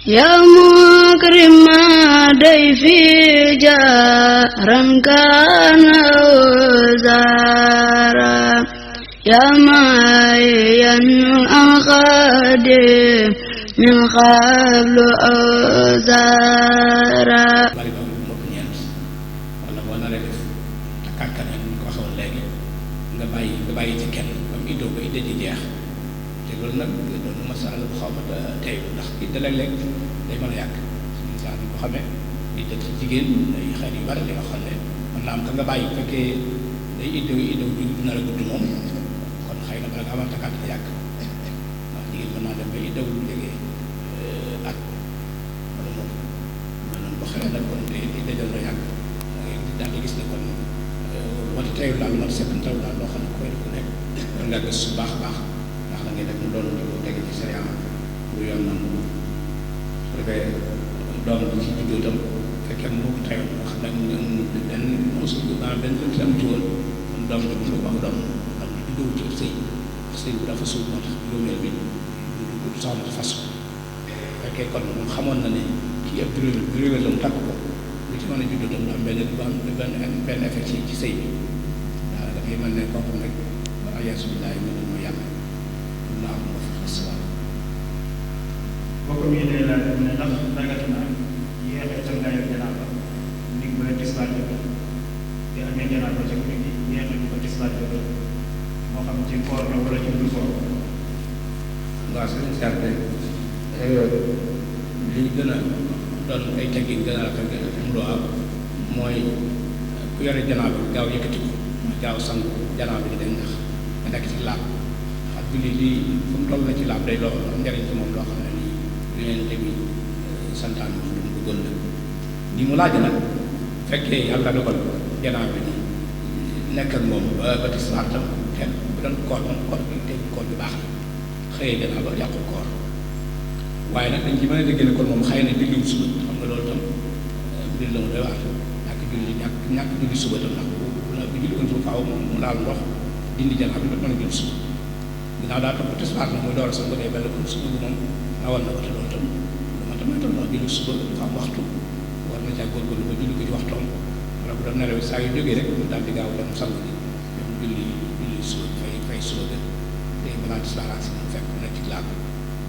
يا مكرم ضيفي جارا كان وزارا يا معين الأخادم من قبل أوزارا nga bàyyi ci kenn comme idoo ba idda ji jeex te loolu nag doon masala bu xaw ma tey ndax idda léeg-léeg day mën a yàgg suñu saa bi ko xamee idda ci jigéen ay xeet yu bari yoo xam ne mën naa am ka nga bàyyi bu fekkee day iddaw ju dina la gudd moom kon xëy na bala nga amal takkaat nga yàgg ndax jigéen mën naa dem ba iddaw lu jege at wala moom maanaam bu xewee nag kon te idda jël na yàgg daal di gis ne kon wala teyul daal man seetantal daal loo xam ne koy def ku nekk war ngaa gës su baax a baax ndax la ngay def mu doon lu tege ci sariya bu yoon nangu su defee doom bi ci juddoo itam fekkee moo ko teyoon nga xam ne benn mosul maanaam benn lënt am ci woon kon doom bi mu ko wax doom ndax ñu juddoo ci sëy sëy bu dafa suuf moo tax juróomeel bi du soxna ci fas fekkee kon moom xamoon na ne kii ab juróomeel la mu takk ko lu ci mën a juddoo itam du am benn effet ci sëy bi daal dafay mel ne kooku nag ayaasu billaahi mel moo yàlla na am moo fi xas waaw bokk mi day laaj ne ndax dagat na yéexee cangaayu janaaba ndig ba tisbaar jot te amee janaaba ca guddi gi yéexee bu ko tisbaar jot moo xam ci koor la wala ci dul koor waaw sëñ Sarte li gën a doon ay teggin gën a rafet mu doo am mooy ku yore janaaba bi gaaw yëkkati ko gaaw sangu janaaba bi dañ ndax nga nekk ci laab ak julli lii fu mu toll na ci laab day loo am njariñ ci moom loo xam ne nii lu leen léegi santaan moom lu mu bëggoon la ni mu laaj nag fekkee yàlla dogal janaaba bi nekk ak moom ba tisbaar tam kenn bu doon koor moom koor bi tey koor bi baax na xëyee janaaba yàqul koor waaye nag dañ ci mën a dégg ne kon moom xëy na julliwul suba xam nga loolu tam mbir la mu doy waar ñàkk julli suba tam ndax bu julli woon suba faaw mu laal ndox dindi janaaba bi mën a julli suba ginnaaw daa topp tisbaar nag muy door a sax ba day mel ne suba bi moom rawal na ko te loolu tam dama tamit tam ndax julli suba dafa am waxtu war na caa góorgóorlu ba julli ko ci waxtoom wala bu doon nelaw saa yu jógee rek mu daal di gaaw dem sangu ji dem julli suba fay suba gën te balaa tisbaar si mu fekk mu nekk ci laab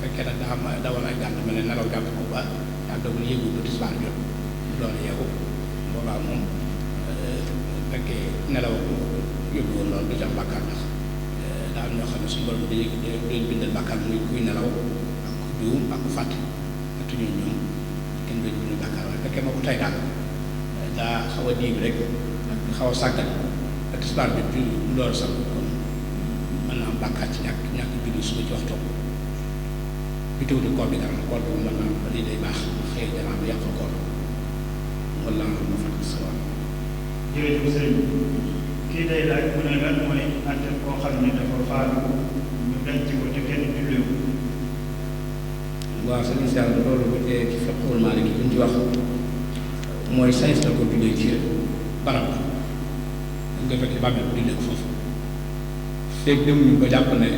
fekkee nag daa am dawal ay gànt mel ne nelaw jàpp ko ba yaa dawal yëgul ba tisbaar jot mu doon yeewu boobaa moom fekkee nelaw yóbbu woon loolu du ci am bàkkaar ndax daa am ñoo xam ne suñu borom dañuy bindal bàkkaar muy kuy nelaw ak ku juum ak ku fàtte ñett ñoom kenn duñ bindal bàkkaar waaye fekkee moo ko tey daal daa xaw a diib rek ak xaw a sàggal ak tisbaar bi ju door sax kon mën naa am bàkkaar ci ñàkk julli suba ci waxtoom bi tawti koor bi dara koor bi mën naa ba lii day baax xëy janaa bu yàqul koor wala ma fàtte sa wàll jërëjëf sëriñ kii day laaj mu ne lan mooy àtte koo xam ne dafa faatu ñu denc ko te kenn jullewu waaw sëriñ Sall loolu bu dee ci fiqhul Maaliki li ñu ci wax mooy sayns na ko jullee ci barab dañ koy fekk ci bàmmeel bu jullee ko foofu feeg demuñu ba jàpp ne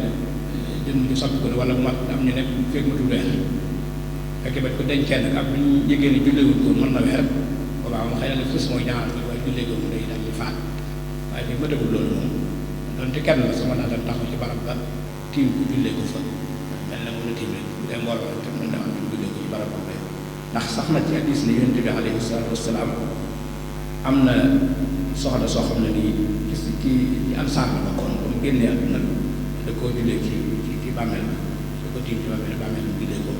jën ñu soppi ko ne wala bu mat am ñu nekk feeg ma tudd weer fekkee ba ko dencee nag ak bu ñu yëgee ne julleewul ko mën na weer boobaa moom xëy na li fës mooy ñaar waaye jullee ko mu day daal di faat waaye bi ma déglu loolu moom donte kenn la sama naa dem taxaw ci barab ba tiim ko jullee ko fa mel na mën a tiim rek bu dee mbooloo te mën na am jullee ko ci barab boobu rek ndax sax na ci hadiis ne yonent bi alayhi salaatu wasalaam am na soxna soo xam ne nii ci ansaar la bokkoon ba mu génnee àdduna da koo jullee ci bàmmeel da ko tiim ci bàmmeel bi jullee ko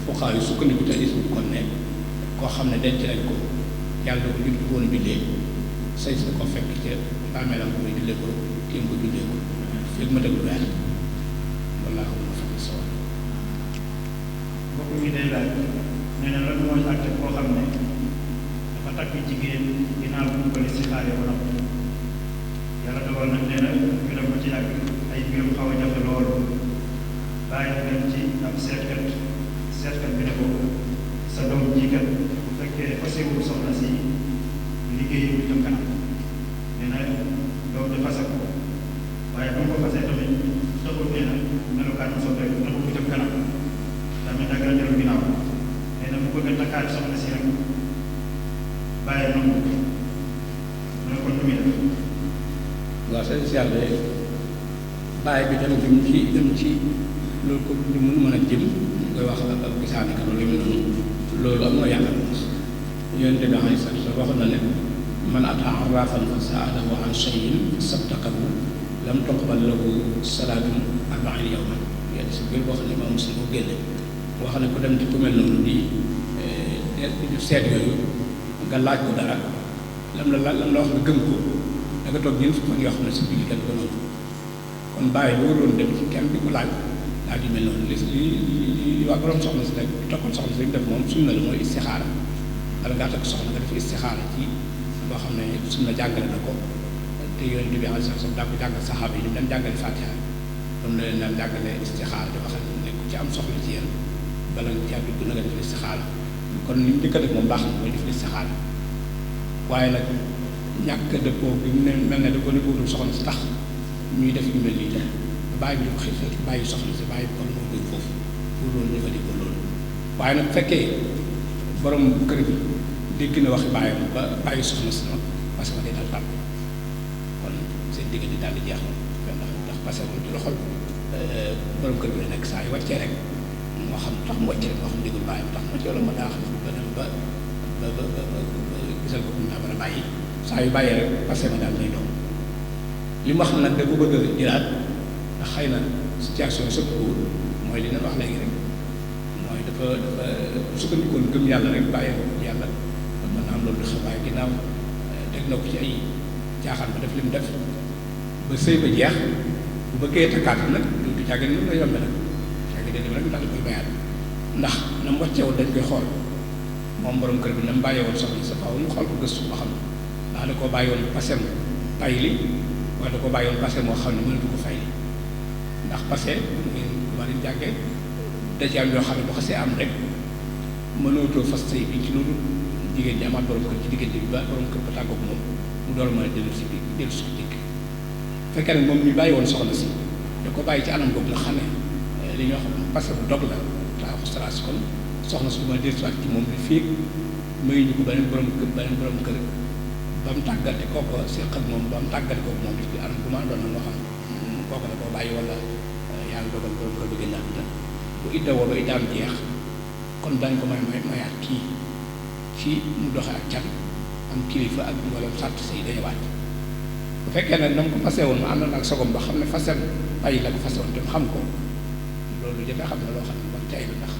fuqaa yu sukkandiku ci hadiis bi kon ne koo xam ne denc nañ ko yàlla ko julli woon jullee say si ko fekk ca bàmmeelam ko muy jullee ko tiim ko jullee ko fekk ma déglu weer walla xam ma fekk sa wàll mbokk mi day laaj nee na lan mooy àtte koo xam ne dafa takk jigéen ginnaaw bu ñu ko listixaaree ba noppi yàlla dogal nag nee na ñu dem ba ci yàgg ay mbirum xaw a jafe lool bàyyi dem ci ab seetkat bi ne ko sa doom ji kat bu fekkee fasewul soxna si liggéey bu jëm kanam nee na doom di fase ko waaye bu ko fasee tamit taxul nee na melokaanu soppeeku taxul bu jëm kanam tamit dagg na dellu ginnaaw nee na takkaat soxna si rek bàyyi noonu mu ne kon lu muy def. waaw sëñ si yàlla bàyyi bi dem ci loolu ko ñu mën a jëm koy wax ak gisaane ka loolu noonu loolu am na yàlla yonente bi alayhi salaatu wa salaam waxoon na ne man ataa arrafan fa sa'alahu an shay'in saddaqahu lam tuqbal lahu salaatun arba'iina yawman yéen si biir boo xam ne Imaam Muslim ko génne wax ne ku dem ci ku mel noonu di seet yooyu nga laaj ko dara lam la wax nga gëm ko da nga toog ñeent fukki fan yoo xam ne si biir kenn ko noonu kon bàyyi bi waroon dem ci kenn di ko laaj yu mel noonu li waa borom soxna si nag di tokkoon soxna si def moom sunna la mooy istixaara bala ngaa takk soxna nga def istixaara ci boo xam ne sunna jàngale na ko te yonent bi alayhi salaam daa ko jàngal saxaaba yi ñu daan jàngale Faatiha doon na leen daan jàngale istixaara di wax ne ku ci am soxla ci yéen bala nga caa dugg na nga def istixaara kon li mu njëkk a def moom baax na mooy def istixaara waaye nag ñàkk dëppoo bi mu ne mel ne da ko nëbbootul soxna si tax ñuy def yu mel nii bàyyi bi di ko xëy bàyyi soxna si bàyyi bi kon moo gën foofu pour loolu jëfandikoo loolu waaye nag bu fekkee borom kër gi dégg na waxi bàyyam ba bàyyi soxna si noonu parce que day daal tàmm kon seen diggante daal di jeex na ndax parce que ci loxol borom kër gi la nekk saa yu wàccee rek moo xam tax mu wàcce rek moo xam déggul bàyyam tax mu wàcce wala ma daa xam ba dem ba gisal ko naa mën a bàyyi saa yu bàyyee rek parce que daal lay doon li ma xam nag da ko bëgg a jëlaat ndax xëy na situation soppiwul mooy li nga wax léegi rek mooy dafa sukkandikoon gëm yàlla rek bàyyi ko yàlla mën naa am loolu dafa waaye ginnaaw teg na ko ci ay jaaxaan ba def li mu def ba sëy ba jeex bu bëggee takkaat nag du càgge ni la yombe nag càgge day dem rek daal koy bayaat ndax na mu wàcceewoon dañ koy xool moom borom kër bi na mu bàyyee woon soxna sa faaw ñu xool ko gëstu ba xam ndax da koo bàyyi woon pasem tay li wala da koo bàyyi woon pasem moo xam ne mënatu ko fay li ndax passé ngeen ma leen jàngee da ci am yoo xam ne bu xasee am rek mënootoo fas sëy bi ci loolu jigéen ñi amaat borom kër ci diggante bi ba borom kër ba tàggoog moom mu door mën a dellu si dikk fekkee nag moom ñu bàyyi woon soxna si da ko bàyyi ci anam boobu nga xam ne li ñuy wax passé bu dog la taa xustaraas kon soxna su ma dellusiwaat ci moom li fii mayu ñu ko beneen borom kër ba mu tàggate kooko seq ak moom ba mu tàggate kooko moom ci anam bu ma doon na moo xam kooku da koo bàyyi wala yàlla dogal borom kër bi gën naa dina bu idda woo ba iddaam jeex kon dañ ko mayaat kii ci mu doxe ak can am kilifa ak wala sàrt say day wàcc bu fekkee nag na mu ko fase woon mu àndoon ak sogom ba xam ne fasem bàyyi la ko fase woon te mu xam ko loolu dafay xam ne loo xam ne man tey lu ndax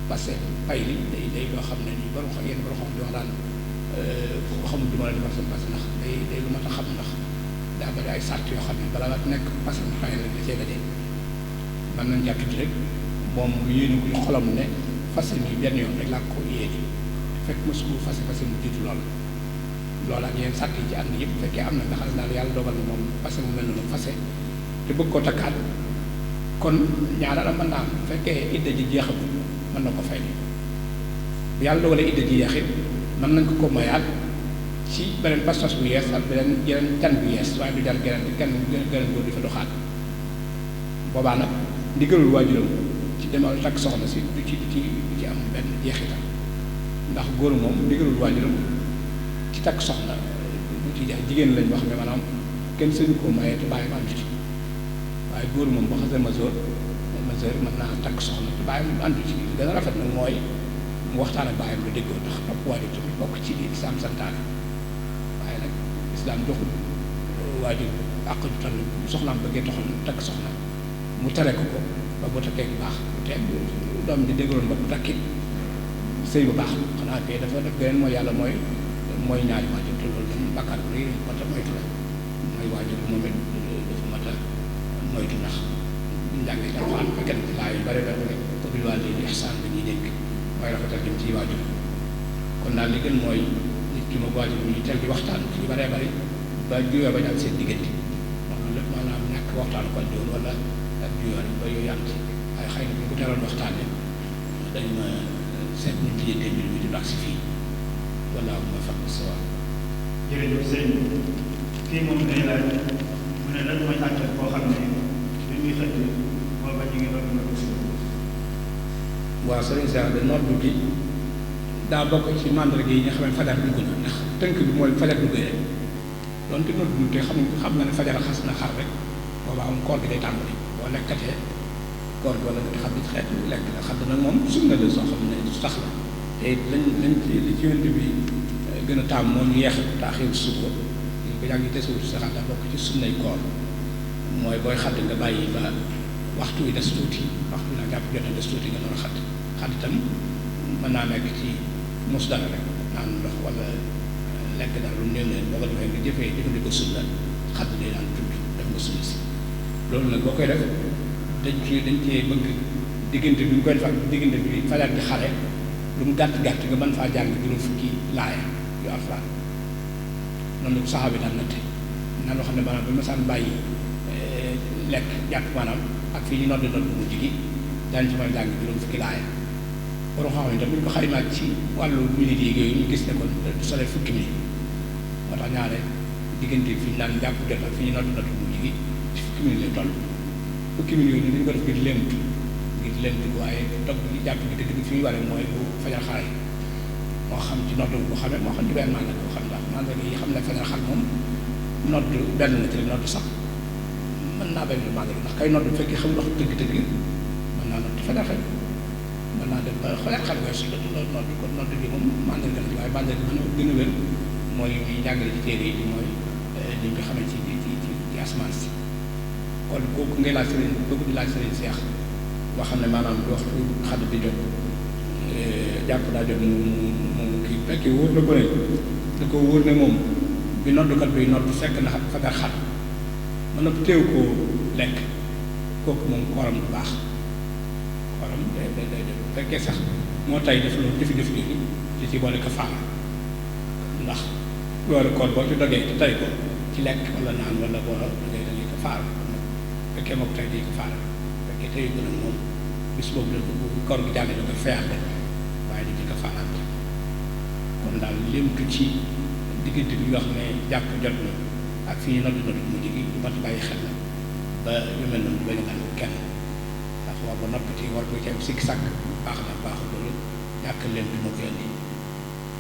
parce que bay li day loo xam ne nii borom xam yenn borom xam di wax daan ku ko xamul du ma la defar seen parce que ndax day lu mat a xam ndax daa bari ay sàrt yoo xam ne bala nga nekk parce que xëy na da cee gëdee mën nañ jàppati rek moom mu yéene ko xolam ne fase mi benn yoon rek laa ko yéene fekk mosu ko fase mu jiitu loolu ak yeneen sàrt yi ci ànd yëpp fekkee am na nga xam ne daal yàlla dogal na moom fase mu mel noonu fase te bëgg koo takkaat kon ñaareel mën naa am bu fekkee idda ji jeexagul mën na ko fay bu yàlla dogalee idda ji jeexit mën nañ ko mayaat ci beneen pas-pas bu yees ak beneen yeneen can bu yees waaye du jar geneen góor di fa doxaat boobaa nag ndigalul waajuram ci demal takk soxna si du ci am benn jeexital ndax góor moom ndigalul waajuram ci takk soxna du ci jaar jigéen lañ wax ne maanaam kenn sañu koo maye te bàyyi ma àndu ci waaye góor moom boo xasee majeur mën naa takk soxna te bàyyi mu àndu ci li gën a rafet nag mooy mu waxtaan ak bàyyam lu déggoo ndax topp waajur tamit bokk ci li islam santaane waaye nag islam joxul waajur àq ju toll soxnaam bëggee taxul takk soxna mu tere ko ba bu takkee bu baax bu tee doom di déggaloon ba bu takki sëy bu baax xanaa kay dafa def beneen mooy yàlla mooy ñaari waajur te loolu dañ bàkkaar bu rëy mat a moytu la mooy waajur moom it dafa mat a moytu ndax njàngee alxuraan fekkee ne laa yu bare bare rek wa bil waalidayni ihsaan bi ñuy dégg mooy rafetal jëm ci waajur kon daal li gën mooy nit ki ma waajur ñu teel di waxtaan ci yu baree bari ba juyoo ba ñu am seen diggante loolu lépp maanaam ñàkk waxtaan ko joon wala ak juyoo ba yooyu am ci waaye xëy na bu ñu ko teeloon waxtaane dañu ma seet ñu lijjantee mbir mi di ndax si fii wala ma fàq sa waa jërëjëf sëñ kii moom day laaj mu ne lan mooy àtte boo xam ne li muy xëcc booba ñu ngi doon na ko si waaw sëriñ Cheikh de noddu gi daa bokk ci mandarga yi nga xam ne fajar dugg na ndax tënk bi mooy fajar duggee rek donte noonu te xam nga ne fajar xas na xar rek booba am koor gi day tàmbali boo lekkatee koor gi wala nga xam ne xeet lekk la xam nag moom sunna la soo xam ne sax la te lañ li ci yonent bi gën a taam moo ñu yeex taaxiir suba ñu ko yàgg te suba saxaat daa bokk ci sunnay koor mooy booy xadd nga bàyyi ba waxtu wi des tuuti waxtu naa jàpp jot a des tuuti nga doon a xadd itam mën naa nekk ci mos dara rek naan ndox wala lekk dara lu néew leen boo ko defee nga jëfandikoo sunna xadd day daan tudd def nga sunna si loolu nag boo koy def dañ cee bëgg diggante bi ñu koy defal diggante bi fajar di xare lu mu gàtt gàtt nga mën faa jàng juróom fukki laaya yu alxuraan noonu la ko saxaa bi daan natte na loo xam ne maanaam bu ma saan bàyyi lekk jàpp maanaam ak fii ñu nodd bu mujj gi daañu ci mën a jàng juróom fukki laaya borom xam ne tam bu ñu ko xaymaat ci wàllu minute yi yooyu ñu gis ne kon du sole fukki minute moo tax ñaare diggante fi ñu naan jàpp jot ak fi ñu nodd bu mujj gi ci fukki minute lay toll fukki minute yooyu dañu ko def ngir léemtu waaye dog gi jàpp gi dëgg fi ñu waree mooy bu fajar xare moo xam ci nodd bu xamee moo xam ci benn màngal boo xam ndax màngal yi xam ne fajar xar moom nodd benn la ci rek nodd sax mën naa bañ lu màggal ndax kay nodd bu fekkee xam ndox dëgg-dëgg mën naa nodd fajar xel mën naa dem ba fajar xel weesu loolu nodd kon nodd bi moom màngal ga waaye màngal gi gën a wér mooy ñuy jàngale ci téere yi mooy li nga xamee ci asamaan si kon kooku ngay laaj sëriñ bëgg di laaj sëriñ Seex boo xam ne maanaam du waxtu xadd di jot jàpp daa jot mu kii fekkee wóor na ko ne da ko wóor ne moom bi noddukat bi nodd fekk na fajar xat mën na teew koo lekk kooku moom kooram du baax kooram day bu fekkee sax moo tay def loolu def yooyu li ci boole kafaara ndax loolu koor boo ci dogee te tay ko ci lekk wala naan wala boo dangay kafaara fekkee moo ko tay di kafaara fekkee tayu ko nag moom bis boobu la bu koor gi jàllee da koy feyaat waaye di ci kafaaraat kon daal lémtu ci diggante bi wax ne jàpp jot na ak fi ñu noddu mu jigi du mat bàyyi xel la ba yu mel noonu bañ a dal kenn ndax war ba nopp ci war ko ci am sikki sàkk baax na baax loolu ñàkk leen bi moo koy indi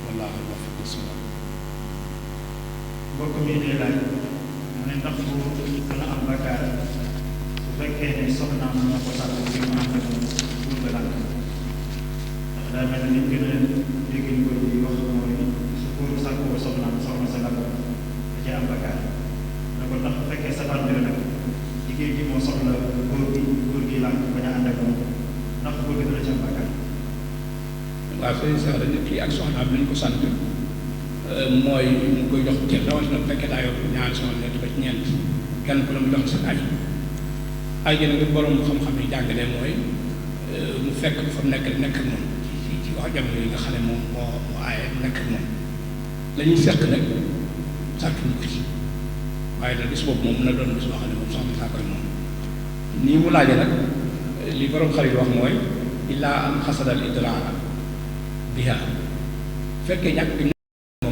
wallaahu wafiq bismillah mbokk mi day laaj mu ne ndax bu dana am bakkaar su fekkee ne soxnaam moo ko sàkk bi mu ànd ak pour nga lànk ndax daa mel ne gën a dégg ñu koy wax mooy su pour sàkk ko soxnaam soxna sa lànk da cee am bakkaar ne ko ndax bu fekkee safaan bi la nag jigéen ji moo soxla góor gi lànk bañ a ànd ak moom ndax góor gi dana ci am bakkaar waaw sëriñ Seex nit ki ak soxnaam li ñu ko sant mooy ñu koy jox cër rawatina bu fekkee daa yor ñaari soxna ñett ba ci ñeent kenn ku la mu jox sa ay jëne nga borom xam-xam yi jàngale mooy mu fekk fa mu nekk ak moom ci wax jamono yi nga xam ne moom moo aaye nekk ak moom la ñuy seq nag sàkkuñu ko ci waaye nag bis boobu moom na doon bis boo xam ne moom soxna saa koy moom nii mu laaje nag li borom xarit wax mooy illaa am xasadal idraara biha fekkee ñàkk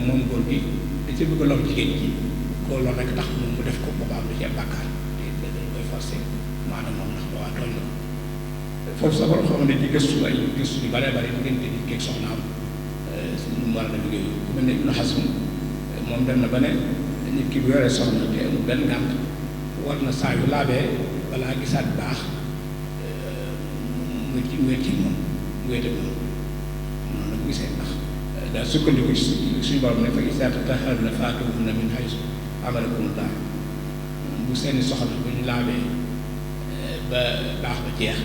moom góor gi da ci bëgg a lor jigéen ji koo lor rek tax moom mu def ko boobaa am lu ci am bàkkaar te dañ koy forcé maanaam moom ndax boobaa tooñ la foofu sa borom xam ne ci gëstu ay gëstu yu bare bare diggante nit keeg soxnaam mu war a dem liggéey ku mel ne Ibnu Hazm moom dem na ba ne nit ki bu yoree soxna te amul benn ngànt war na saa yu laabee balaa gisaat baax mu wéet ci moom mu wéete moom noonu la ko gisee ndax daa sukkandiku suñu borom ne fa izaa tatahharna faatuuhunna min haysu amarakumullah bu seeni soxna bu ñu laabee ba baax ba jeex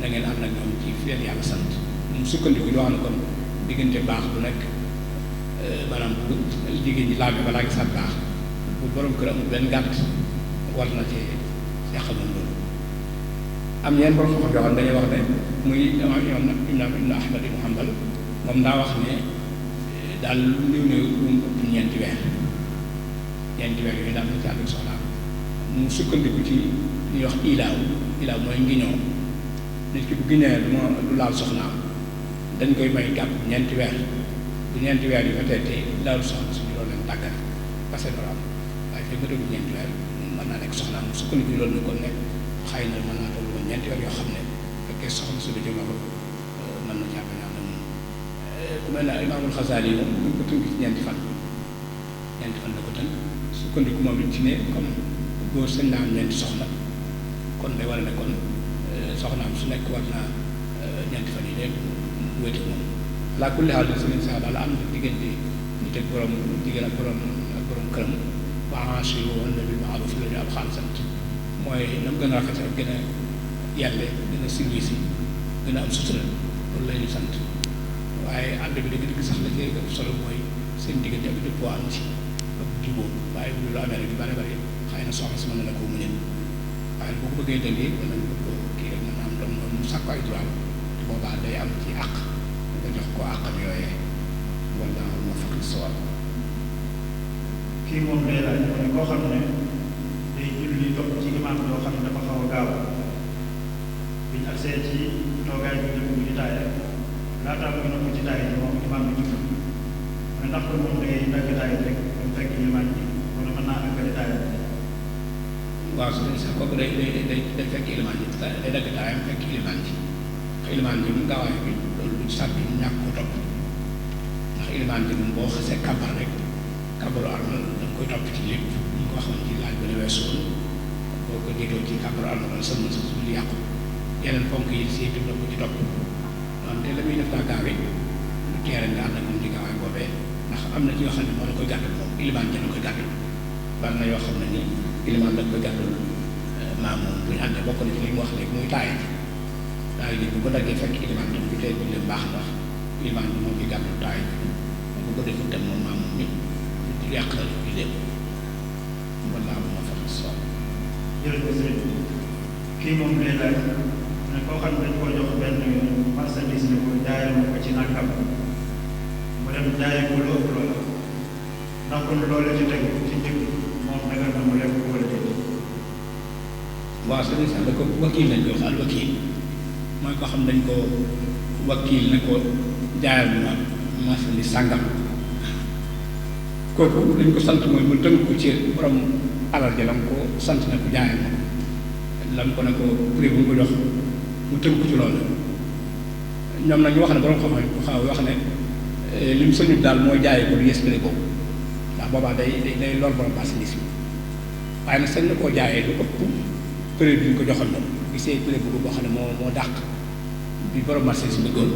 na ngeen am nag ñoom ci fi leen yàlla sant mu sukkandiku yoo xam ne kon diggante baax bu nekk maanaam bu jigéen ñi laabee balaa gisaat baax bu borom kër amul benn gàtt war na ci yàqal moom loolu am ñeen borom xam-xam yoo xam ne dañuy wax ne muy imaam Ibn Ahmad ibn Hanbal moom daa wax ne daal néew ñeenti weer yooyu daal na ci ànd ak soxlaam mu sukkandiku ci ñuy wax ilaaw mooy ngiñoo nit ki bu giñee du laal soxnaam dañ koy may gàpp ñeenti weer bu ñeenti weer yi fa tey laalu soxna suñu loolu leen tàggat parce que loolu am waaye fekk nga déglu ñeenti weer mën naa nekk soxnaam mu sukkandiku loolu ne kon ne xëy na mën naa toll ñeenti weer yoo xam ne fekkee soxna su dëjë loolu mën na jàpp naa moom mel ne Imaamul Xasaali moom ñu ko tënk ci ñeenti fan la ko tënk sukkandiku moom it ci ne comme góor sañ naa am ñeenti soxna kon day war a ne kon soxnaam su nekk war naa ñeenti fan yi lépp wéeti moom laa kulli xaal sëriñ sax daal am na diggante nit ak borom jigéen ak borom këram wa aashiruhunna bil ma'ruuf la ñu Alxuraan sant mooy na mu gën a rafet gën a yàlle gën a service yi gën a am sutura loolu la ñu sant waaye ànd bi dëgg-dëgg sax la ci solo mooy seen diggante ak dëppoo am ci ak jubóo waaye bu lu amee rek yu bare bare xëy na soxna si mën na la koo muñal waaye boo ko bëggee dëgg wala nga bëgg ko kii rek mën na am doom mu sàkku ay droit te boobaa day am ci àq nga jox ko àqam yooyee wala ma fakk sawal kii moom day laaj mooy koo xam ne day julli topp ci imaam yoo xam ne dafa xaw a gaaw biñ agsee ci toogaay bi dëgg bu ci taaya laataa muy noppi ci taaya ji moom imaam bi julli mu ne ndax kon moom day dagg taaya rek mu fekk imaam ji wala mën naa àggale taaya bi. waaw su dee sax kooku day fekk ilimaan ji day dagg taayam fekk ilimaan ji ndax ilimaan ji mu gaawaay bi loolu du sàrt bi ñàkk ko topp ndax ilimaan ji moom boo xasee kàbbar rek kàbbaru armal da nga koy topp ci lépp ñu ko waxoon ci laaj ba ne weesu woon boo ko déggoo ci kàbbaru armal wala sëlmal sa su yàqu yeneen ponk yi si itam da ko ci topp wante la muy def daa gaawee lu teere nga ànd ak moom ci gaawaay boobee ndax am na ci yoo xam ne moo la koy gàttal moom ilimaan ji la koy gàttal bal na yoo xam ne nii ilimaan da koy gàttal maam moom bu ñu àndee bokk na ci li mu wax léegi muy taaya ji daal ji bu ko daggee fekk ilimaan ji bu tey bi leen baax ndax ilimaan ji moo koy gàttal taaya ji bu ko deful tam moom maam moom nit di yàq la bi lépp wallaahu ma fax so jërëjëf sëriñ kii moom day laaj ne koo xam ne dañ koo jox benn marchandise ne ko jaayal ma ko ci nàkkam mu dem jaayee ko lu ëpp loola ndax kon loolu ci tegu ci njëkk moom dagal na mu lekk ko wala déet. waaw sëriñ sax da ko wakiil lañ koy wax al wakiil mooy koo xam dañ ko wakiil ne ko jaayal ma marchandise sàngam kooku lañ ko sant mooy mu tënk ko ci borom alal ja la ko sant ne ko jaayal ma lam ko ne ko prix bu mu ko jox mu tënk ko ci loolu ñoom nag ñu wax ne borom xam-xam ko xaw wax ne li mu sañu daal mooy jaayee ko lu yées prix boobu ndax boobaa day lor borom marchandise bi waaye nag sañ na koo jaayee lu ëpp prix bi ñu ko joxoon moom gisee prix boobu boo xam ne moo dàq bi borom marchandise bi bëggoon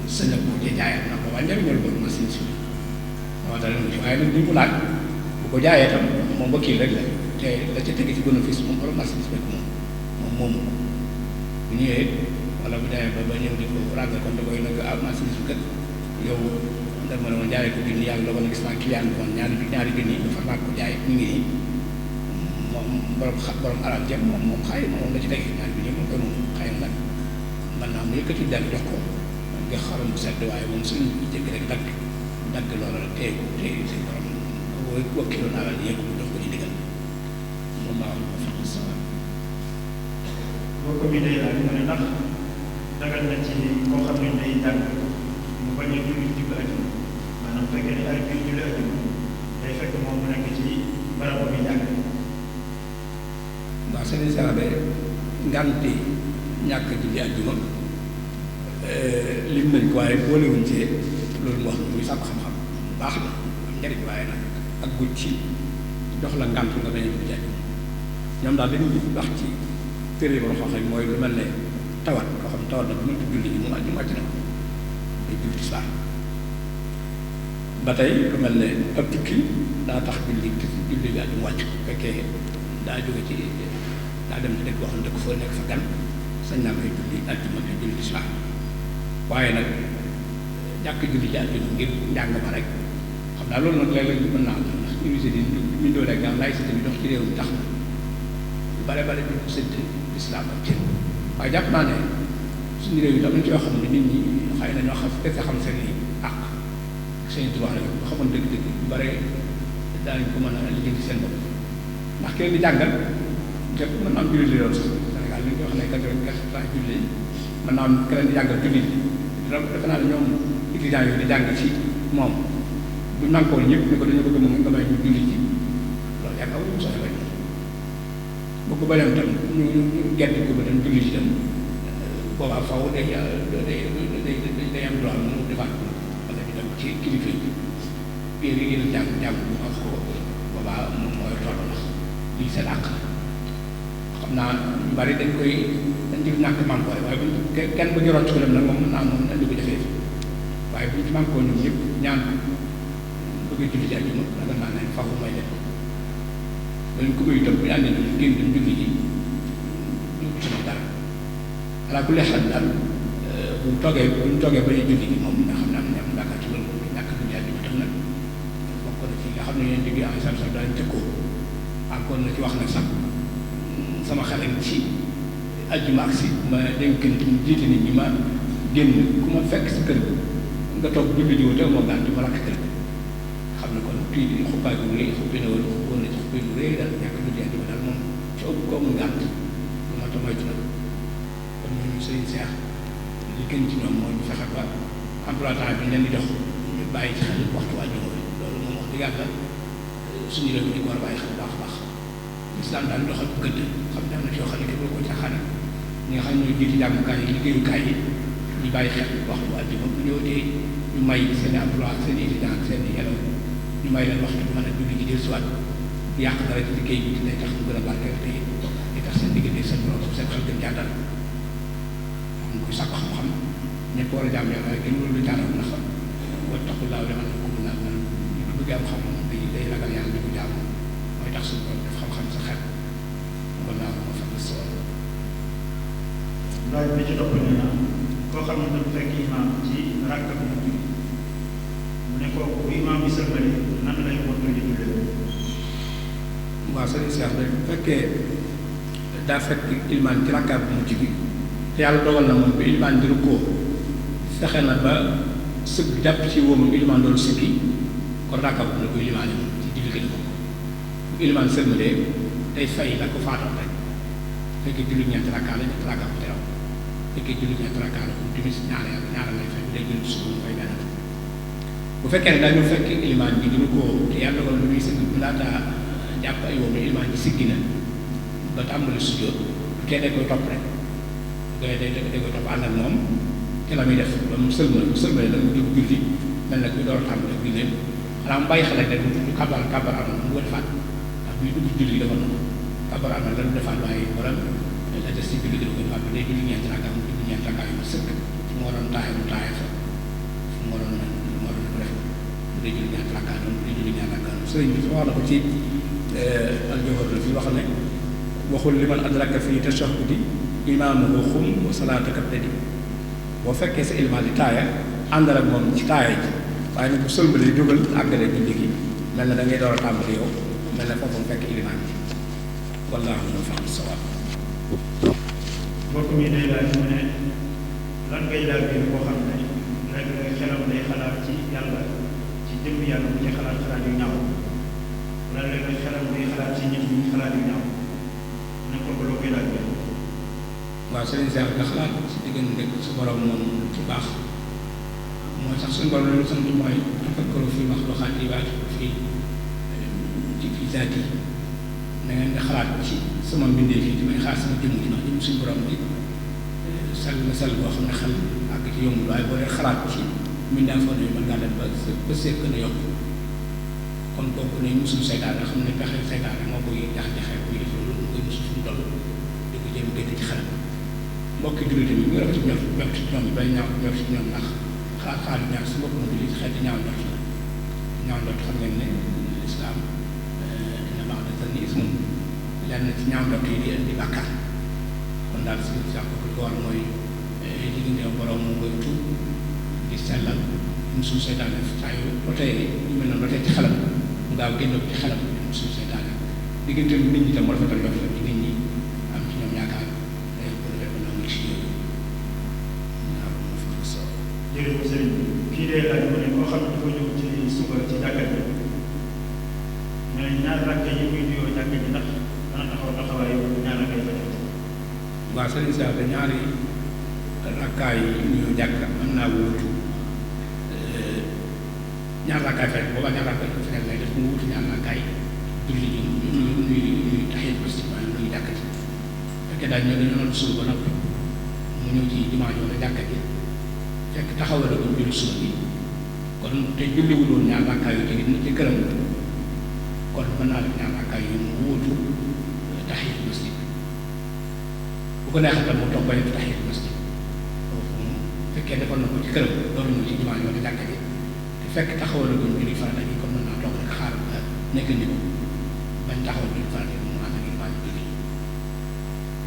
sañ na koo jaayee ndax boobaa njëriñoo borom marchandise bi moo tax waaye nag li mu laaj bu ko jaayee tam moom wakiil rek la te la ca tege ci bénéfice moom borom marchandise bi moom moomu bu ñëwee wala bu demee ba ñëw di ko ràggal kon da koy nag marchandise bi kat yow da ma ne woon jaayee ko junni yàlla dogal na gis naa client bi woon ñaari junni dafa naa ko jaay ñu ngi nii moom borom alal jëm moom xëy na moom la ci tege ñaari junni moom ko noonu xëy na nag mën naa mu yëkkati dal jox ko nga xaram bu sedd waaye moom suñu jëkk rek dagg loola rek téye ko téye si borom wakkiloon alal yëpp mu jox ko ci digal moom laa wax ko fax sa boo ko mi day laaj mu ne ndax dagal na ci koo xam ne day jàng mu bañ a julli ajuma maanaam fekkee ne ay julli ajuma day fekk moom mu nekk ci barabu bi jàng. waaw seen saabe ngànti ñàkk julli ajuma lim nañ ko waaye boolewuñ ci loolu mu wax muy sàkku xam-xam bu baax la am njëriñ waaye nag ak gudd ci jox la ngànt nga bañ a julli ajuma ñoom daal dañuy wax ci téere ba xam rek mooy lu mel ne tawat koo xam tawat na bu mënut julli ji moom ajuma wàcc na ko day julli tisbaar ba tey lu mel ne ab tukki daa tax julli bi ajuma wàcc bu fekkee daa jóge ci daa dem ci dëkk boo xam ne dëkk foo nekk fa gan sañ naa koy julli ajuma te julli tisbaar waaye nag ñàkk julli ci ajuma ngir njàng ma rek xam naa loolu nag léeg-léeg mën naa am ndax université yi ñu doon rek daal laïcité bi dox ci réew mi tax na lu bare bare du sëdd islam ak cër waaye jàpp naa ne suñu réew yi tam nañ ci yoo xam ne nit ñi xëy na ñoo xam seen i àq seen droit rek bu xamoon dëgg-dëgg bu bare daanañ ko mën a liggéey ci seen bopp ndax kenn di jàngal te mën naa am jullit li doon sax Sénégal li ñu ko wax ne 80% jullit mën naa am keneen di jàngal jullit defe naa ne ñoom étudiants yooyu di jàng ci moom bu nankoo ñëpp ni ko dañoo bëgg moom nga may ñu jullit ci loolu yaakaar wu soxla bañ bu ko bañoon tam ñu gerte ko ba tam jullit ci tam boobaa faw day am droit mu defaat wala ñu biir yi gën a jàng wax ko boobaa moom mooy toll ndax lii seen àq xam naa ñu bari dañ ci ñàkk mànkoo waaye buñ kenn bu ñu rocc ko dem nag moom mën naa moom na di ko defee waaye buñ ci mànkoo ñun ñëpp ñaan bëgg julli ci àjjuma ragal naa ne faafu may leen dañ ko koy itam bu ñu àndee ñu génn dem julli ji ñu ci moom dara alaa kulli xel daal bu ñu toogee ba ñu julli ji moom nga xam ne am nañu yaakaar ci loolu ñàkk julli àjjuma tam nag bokk na ci nga xam ne yéen digg en sax daal tëkkoo encore na ci wax nag sax sama xale ci àjjuma ak si ma dénkan ci jiite nit ñi ma génn ku ma fekk sa kër nga toog julli ji te moo gànt ma lakk kër xam ne kon kii xuppaay bu rëy xuppi na wala xuppoon na ci xuppi bu rëy daal ñàkk julli àjjuma daal moom ci ëpp ko amul gànt lu ma ta moytu nag kon ñooñu sëriñ Seex li gën ci ñoom moo ñu fexe ba emploi temps bi ñu leen di jox ñu bàyyi ci xel waxtu àjjuma bi loolu moom wax dëgg yàlla suñu réew mi di ko war a bàyyi xel baax a baax islam daal doxal bu gëdd xam ne am na ci yoo xam ne kenn ko caaxaan ñi nga xam ne ñooy jiiti jàngukaay yi liggéeyukaay yi ñu bàyyi xel waxtu àjjuma bu ñëwatee ñu may seen emploi seen étudiant seen élève ñu may leen waxtu mën a julli ji dellusiwaat yàq dara ci liggéey bi dinañ tax mu gën a barkeel te di tax seen diggante seen borom seen xel gën jàddal xam koy sàkk xam-xam ñëpp war a jàmm yàlla rek kenn warul jàddal ndax wa taqullaaha liman ko naa man ñu bëgg am xam-xam day ragal yàlla di ko jàmm mooy tax suñu borom def xam-xam sa xel wala ma fa so laaj bi ci topp nee na koo xam ne dafa fekk imaam ci rakk bu mujj mu ne kooku bu imaam bi sëlmale nan lay mottali jullee. waaw sëriñ Cheikh rek bu fekkee daa fekk ilimaan ci rakkaat bu mujj bi te yàlla dogal na moom bi ilimaan di rukkoo fexe na ba sëgg jàpp ci wóomu ilimaan doon sëggi kon rakkaat bu ne ko ilimaan yi ci julli gi bokk bu ilimaan sëlmalee day fay la ko faatoon rek fekkee julli ñeenti rakkaat la ñetti rakkaat bu teew fekkee julli ñeenti rakkaat la comme timis ñaara lay fay bu dee julli suba fay benn bu fekkee ne dañu fekk ilimaan bi di rukkoo te yàlla dogal na muy sëgg bu laataa jàpp ay wóomu ilimaan ji siggi na ba tàmbali sujjóot bu tee day koy topp rek day koy topp ànd ak moom ci la muy def ba mu sëlmale la mu jóg julli mel na kuy door a tàmbali julli xanaa mu bàyyi xale rek du kabar am mu defaat ndax buy dugg julli dafa noonu kabar am na la du defaat waaye waral la des ci julli dina ko defaat ba day julli ñeenti rakkaa mu julli ñeenti rakkaa yu ma sëkk fu mu waroon taaya mu taaya fa fu mu waroon ko def bu dee julli ñeenti rakkaa noonu bu dee julli ñeenti rakkaa noonu sëriñ bi wax na ko ci aljawhar la fi wax ne waxul liman adraka fii tashahhudi imaamuhu xum wa salaataka tadi boo fekkee sa ilimaan di taaya àndal ak moom ci taaya ji waaye nag bu sëlmalee jógal àggale julli gi mel na da ngay door a tàmbali yow mel na foofu mu fekk ilimaan ji wallaahu a'lam fa sawaab. mbokk mi day laaj mu ne lan ngay daal bi boo xam ne léeg-léeg xelam day xalaat ci yàlla ci jëmm yàlla bu ci xalaat yu ñaaw wala léeg-léeg xelam day xalaat ci nit ñi xalaat yu ñaaw ne kooku loo koy laaj bi. waaw sëriñ Cheikh nga xalaat ci diggante su borom moom ci baax mooy sax suñu borom lu sant mooy tafakkaru fii maxluuqaati wa fii zaat yi na ngeen nga xalaat ci sama mbindee fii di may xaar sama jëmm ji ndax jëmm suñu borom bi sell na sell boo xam ne xel àgg ci yombul waaye boo dee xalaat ci mbindaa foo ne mën ngaa dem ba seet gën a yokk kon kooku ne musul seytaan nga xam ne pexe seytaan moo koy jax-jaxee buy def loolu mu koy musul fu mu toll di ko jëm génn ci xelam mbokki jullit yi ñu rafet ñor ci ñoom bay ñaaw ñor ci ñoom ndax xalaat ñaar si mbokk mu jullit xeeti ñaaw njort la ñaaw njort xam ngeen ne lislaam dina baax da zanni ismun lenn ci ñaaw njort yi di indi bàkkaar kon daal si sax ko ko war mooy diggante borom mu koy tuub di sellal musul seytaane saa yu rotee ñu mel noonu rotee ci xelam mu gaaw génn ci xelam musul seytaane diggante nit ñi tam rafetal njort la ci nit ñi am ci ñoom yaakaar jërëjëf sëriñ kii dee laaj mu ne koo xam ne dafa ñëw ci suba ci jàkka ji mais ñaar rakka yi muy nuyoo jàkka ji ndax dana taxawaayu ñaar rakka yi fa def. waaw sëriñ Cheikh de ñaari rakkaay yi nuyoo jàkka mën naa wuutu ñaar rakkaay fekk boobaa ñaar rakkaay fekk lay def mu wuutu ñaar rakkaay julli ji ñuy taxee ko si maanaam nuyu jàkka ji fekkee daal ñoo dañoo doon suba ba noppi mu ñëw ci jumaa ji wala jàkka ji fekk taxawal ko julli suba bi kon te julliwul woon ñaar rakkaa yu ci këram kon mën naa def ñaar rakkaa yu mu wuutu tahiyatul masjid bu ko neexee tam mu toog ba def tahiyatul masjid foofu moom fekkee defoon na ko ci këram loolu ñëw ci jumaa ji wala jàkka ji te fekk taxawal na ko julli farata ji kon mën naa toog rek xaar nekk ni ko bañ taxawal julli farata ji mu ànd ak imaam julli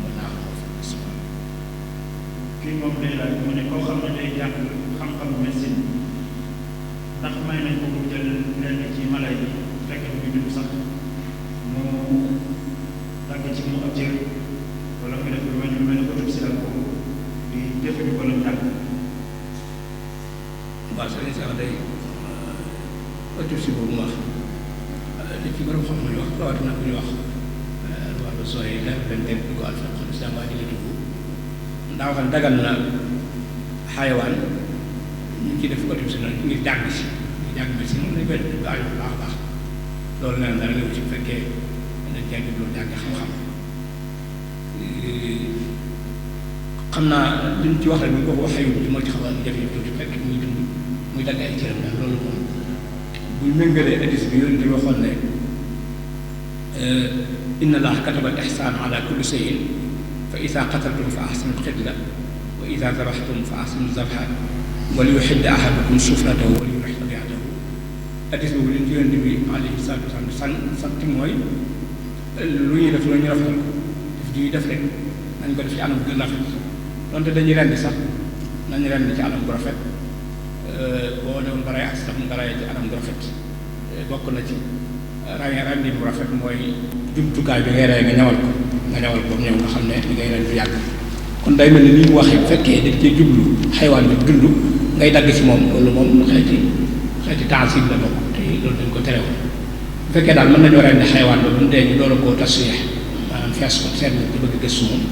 mën naa ko foofu. kii moom day laaj mu ne koo xam ne day jàng xam-xamu médecine ndax may nañ ko mu jël lenn ci mala yi fekk mu dund sax mu dagg ci mu ab cër wala mu def lu mel ni autopsie dal ko di jëfandikoo lañ jàng. waaw sëriñ sax day autopsie boobu mu wax li ci borom xam nañu wax rawatina bu ñu wax wàllu sooy la leen teg di ko alfiqhul islam waa di la dugg ndaa wax ne dagal na xayawaan ñu ngi ciy def autopsie noonu ngir jàng si médecine moom lañ koy def baax a baax loolu nee na dara ñëw ci bu fekkee dañ cee jubloo jàng xam-xam xam naa li ñu ci wax rek bu ñu ko waxee yu moo ci xaw a jafe-jafe tuuti fekk muy dund muy dagg ay cëram daal loolu moom buñ méngalee hadiis bi yonent bi waxoon ne inna allaha kataba al ihsana ala kulli shay'in fa ida qataltum fa ahsinu alqitla wa ida zabaxtum fa ahsinu zabha wala yuhidda ahadukum sufratahu wala yurih tabiatahu hadiis boobu li ñu ci yonent bi alayhi salaatu wasalaam sant mooy lu ñuy def lu ñu rafetal ko def ji ñuy def rek nañ ko def ci anam bu gën rafet donte dañuy rendi sax nañu rendi ci anam bu rafet boo demoon ba rey ak sax nga rey ci anam bu rafet bokk na ci rendi bu rafet mooy jumtukaay bi ngay rey nga ñawal ko ba mu ñëw nga xam ne li ngay ren du yàgg kon day mel ni ni mu waxee bu fekkee dañ cee jublu xaywaan bi dund ngay dagg ci moom loolu moom xeeti tansib la bokk te loolu dañ ko terewoon bu fekkee daal mën nañoo rendi xaywaan ba bu ñu dee ñu door a koo tasyeex maanaam fees ko seet na ci bëgg gëstu moom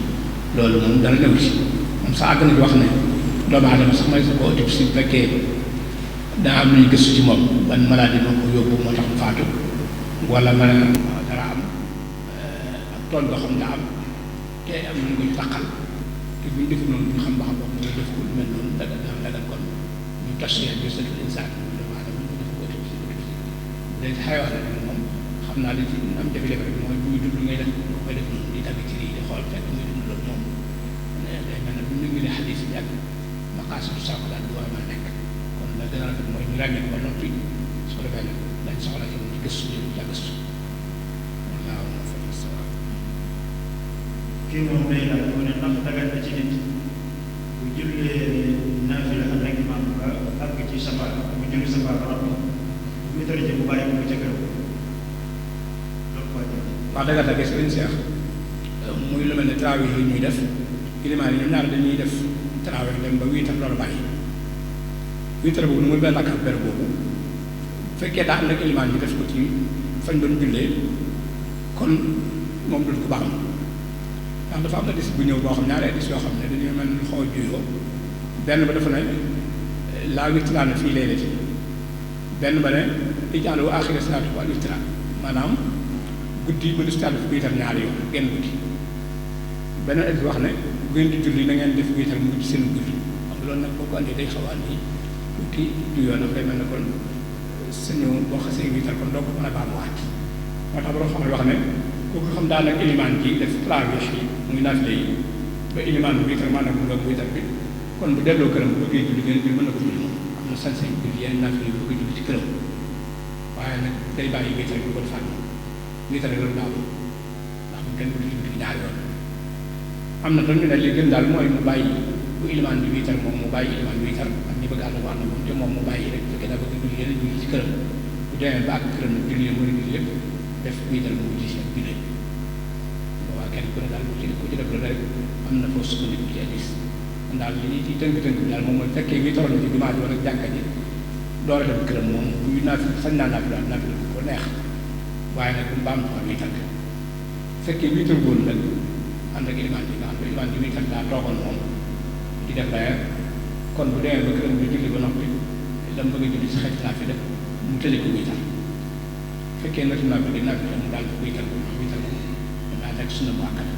loolu moom dara new ci moom sax àgg nañu wax ne doomu aadama sax may sa ko autopsie bu fekkee daa am nañu gëstu ci moom ban maladie moo ko yóbbu moo tax mu faatu wala ma dara am ak tooñ boo xam ne am te am nañu ko ñu taqal te bu ñu def noonu ñu xam ba xam boobu ñu def ko lu mel noonu dagal kon ñu tasyeex bi sëtul insaan doomu aadama ñu def ko autopsie léegi xayawaan la moom xam naa li ci am jafe-jafe rek mooy bu ñu dund ngay def koy def noonu di dagg ci lii di xool fekk muy dund loolu moom day mel ne bu ñu ngi xadis yi ak maqaasidu saako daal du war a mën a nekk kon la gën a rafet mooy ñu ràññee ko ba noppi su ko defee nag dañ soxla ci ñu gëstu ñu ja gëstu wallaahu moo fa sawab. kii moom day laaj mu ne ndax dagal na ci nit bu jullee naafila ànd ak imaam ba àgg ci sabar bu julli sabar ba noppi bu muy tëri bu bàyyi ko ca kër wax dëgg la gis nga Seex muy lu mel ne tarawih yi ñuy def ilimaan yi ñoom ñaar dañuy def tarawih dem ba wiitar loolu bàyyi wiitar boobu nu muy benn ak ber boobu bu fekkee daa ànd ak ilimaan yi def ko ci fañ doon jullee kon moom duñ ko baax ndax dafa am hadiis bu ñëw boo xam ñaari hadiis yoo xam ne dañuy mel ni xaw a juyoo benn ba dafa ne laa witraana fii laylati benn ba ne ijaalu aaxira salaatu wal witra maanaam guddi mënu si tànn fi wiitar ñaari yoon genn guddi beneen at bi wax ne bu ngeen di julli na ngeen def wiitar mu ci seen guddi xam nga loolu nag boo ko andee day xaw a andi tuuti du yoon daf day mel ne kon sañu boo xasee wiitar kon doo ko mën a baamuwaat moo tax borom xam ne wax ne kooku xam daal nag ilimaan ji def tarawih yi muy naafile yi ba ilimaan bi wiitar maanaam mu nga wiitar bi kon bu delloo këram bu bëggee julli gën julli mën na ko julli moom am na sañ-sañ julli yenn naafile yi bu bëggee julli ci këram waaye nag day bàyyi wiitar bi ko defaat wiitar loolu baaxul ndax bu kenn du julli ñaari yoon am na tam ñu ne li gën daal mooy mu bàyyi bu ilimaan bi wiitar moom mu bàyyi ilimaan bi wiitar ak ñi bëgg ànd ak moom te moom mu bàyyi rek fekkee daa bëgg julli yeneen julli ci këram bu demee ba ak këram nag julli mu julli lépp def wiitar mu wujji si ak julli boobaa kenn ku ne daal ku ci def loolu rek am na foo sukkandiku ci hadiis kon daal li ñuy ci tënk-tënk bi daal moom mooy fekkee wiitaroon ci jumaa ji wala jàkka ji door a dem këram moom buy sañ naa naafi ko neex waaye nag bu mbaam ko wiitar fekkee wiitar góor nag ànd ak ilimaan bi nga xam ne ilimaan bi wiitar daa toogoon moom di def daya kon bu demee ba këram bi julli ba noppi lam bëgg a julli si xeet naa fi def mu tëje ko wiitar fekkee natu naa bi naa fi mu daal ko wiitar ko wiitar ko daa nekk sunna mu àkkat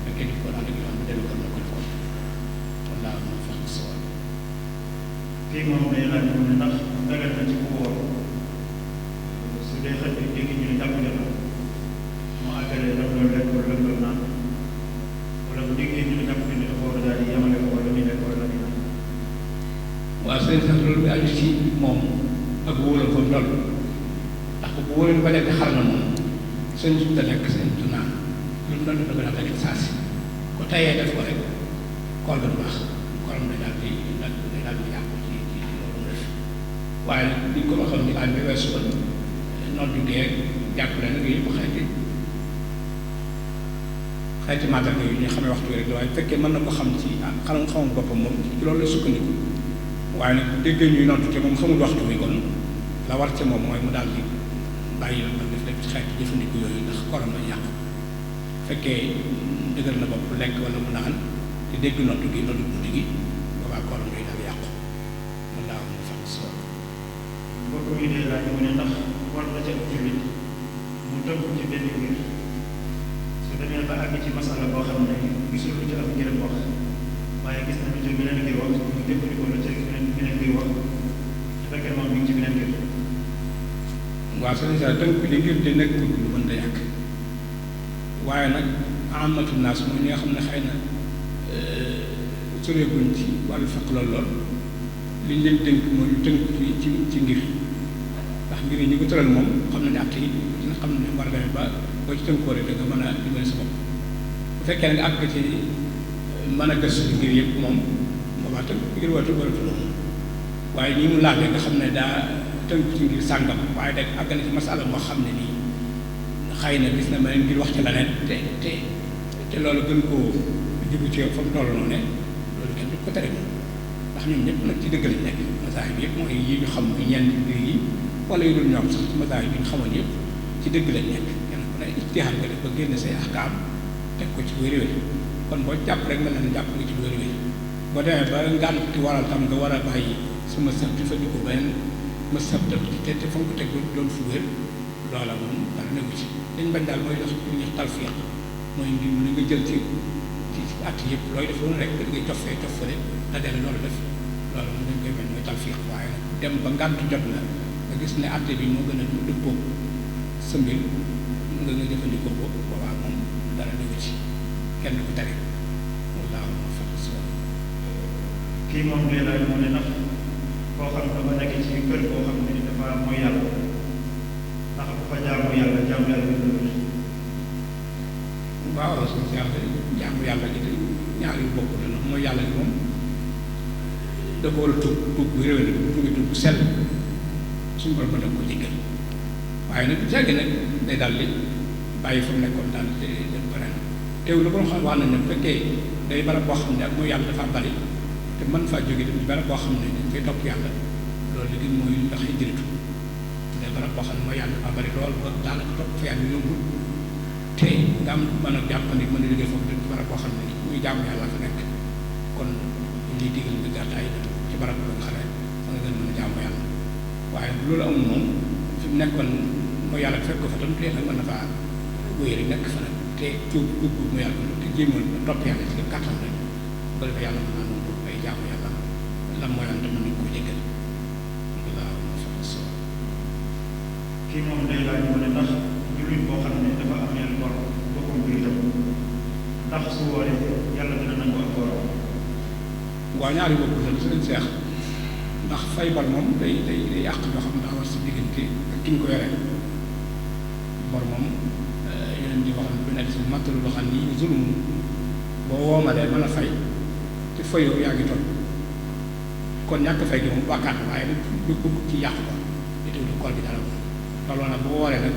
fekkee di ko ànd ak ilimaan bu dellu ko na ko def ko wallaahu moo fex sawal kii moom day laaj mu ne ndax loolu aju ci moom ak wóolam fa mu toll ndax bu wóolam ba nekk xar na moom seen jub da lekk seen du naan lu mu doon def da lekk saa si ko tayee def ko rek koor ga du baax kooram day daal di yàqu ci loolu mu def waaye nag li ko waxoon ni bi weesu woon noonu duggee jàppale nag yëpp xeeti màggal yooyu ñu xamee waxtu rek la waaye bu fekkee mën na ko xam ci xamul boppam moom ci loolu la sukkandiku waaye nag bu déggee ñuy nontu te moom xamul waxtu bi kon la war ca moom mooy mu daal di bàyyi la def lépp ci xeeti jëfandiku yooyu ndax koram na yàqu fekkee dëgër na bopp lekk wala mu naan te dégg nontu gi nontu guddi gi boobaa koram ngay daal yàqu man daa am mu fax so mbokk mi day laaj mu ne ndax war na ca ab jullit mu tënk ci benn mbir su demee ba àgg ci masala boo xam ne gisul lu ci am ngërëm wax waaye gis nañu ci beneen ngir wax ñu jëfandikoo la ci beneen ngir wax su fekkee moom mi ngi ci beneen ngir. waaw sëñ Sa tënk li ngir di nekkul lu mën da yàq waaye nag amatul naas mooy ñi nga xam ne xëy na soreeguñ ci wàllu fekk lool liñ leen tënk mooy ñu tënk ci ngir ndax ngir yi ñi ko tëral moom xam nañu àtt yi dina xam ne war a demee ba boo ci tënkoo rek da nga mën a dimbali sa bopp bu fekkee ne nga àgg ci mën a gëstu ngir yëpp moom boobaa tënk ngir watu waratu moom waaye ñi mu laajee nga xam ne daa tënk ci ngir sàngam waaye dag àgg na ci masala moo xam ne nii xëy na gis na ma ngir wax ci leneen te loolu gën koo jibu ci fa mu toll noonu ne loolu kenn du ko tere moom ndax ñoom ñëpp nag ci dëgg lañ nekk masaahib yëpp mooy yi ñu xam muy ñeent mbir yi wala yu dul ñoom sax ci masaahib yi ñu xamoon yëpp ci dëgg lañ nekk kenn ku ne ijtihaad nga def ba génn say ahkaam teg ko ci wér-wér kon boo jàpp rek mel na ne jàpp nga ci wér-wér boo demee ba ngànt waral tam nga war a bàyyi su mësab di fa dugg beneen mësab tam te fa nga ko teg doon fu wér loola moom dara nekku ci dañ bañ daal mooy dox ñu talfiq mooy ngir mu ne nga jël ci at yëpp looy def loolu rek da ngay cof fële la del loolu def loolu moom dañ koy bañ mooy talfiq waaye nag dem ba ngànt jot na nga gis ne atte bi moo gën a dëppoo sa mbir nga jëfandikoo ko boobaa moom dara nekku ci kenn du ko tere wallaahu fa kii moom day laaj mu ne ndax koo xam ne dafa nekk ci kër koo xam ne dafa mooy yàlla ndax bu fa jaamu yàlla bi dund. waaw suñu si yàlla jaamu yàlla gi ñaar yu bokk la ndax mooy yàlla gi moom dafa war a tuub bu réew mi tuub bu sell suñu borom ba da ko jéggal waaye nag bu jàggee nag day daal di bàyyi fa mu nekkoon daal di dem ba ren teewul la borom xam wax nañ ne bu fekkee day barab boo xam ne ak mooy yàlla dafa bari te mën faa jóge dem barab boo xam ne dañ fay topp yàlla loolu li gën mooy ndax hijratu day barab boo xam ne mooy yàlla dafa bari lool ba daanaka topp fa yàlla yombul te nga am mën a jàppandi mën a jóge foofu dem ci barab boo xam ne muy jaamu yàlla fa nekk kon liy digal nga gàttaay dem ci barab boo nga xam ne fa nga gën mën a jaamu yàlla waaye loolu amul moom fi mu nekkoon mooy yàlla fekk ko fa tam te nag mën na faa wéy rek nekk fa nag te tuub mu yàlla te jéemal topp yàlla ci kàttan rek bu ko defee yàlla mën naa nangu ay jaamu yàlla lan mooy yàlla te mën nañu ko jéggal waaw kii moom day laaj mu ne ndax jullit boo xam ne dafa amee bor boppam jullitam ndax su wooree yàlla dina nangu ak borom. waaw ñaari bopp la su leen seex ndax fay bor moom day yàq yoo xam ne daa war si diggante ak ki nga ko yoree bor moom yeneen di wax bu nekk si mattalu loo xam ni zulum boo woomalee mën a fay te fayoo yaa ngi toll kon ñàkk fay gi moom bàkkaat waaye nag du bëgg ci yàq ko te du koor gi dara loolu nag boo wooree nag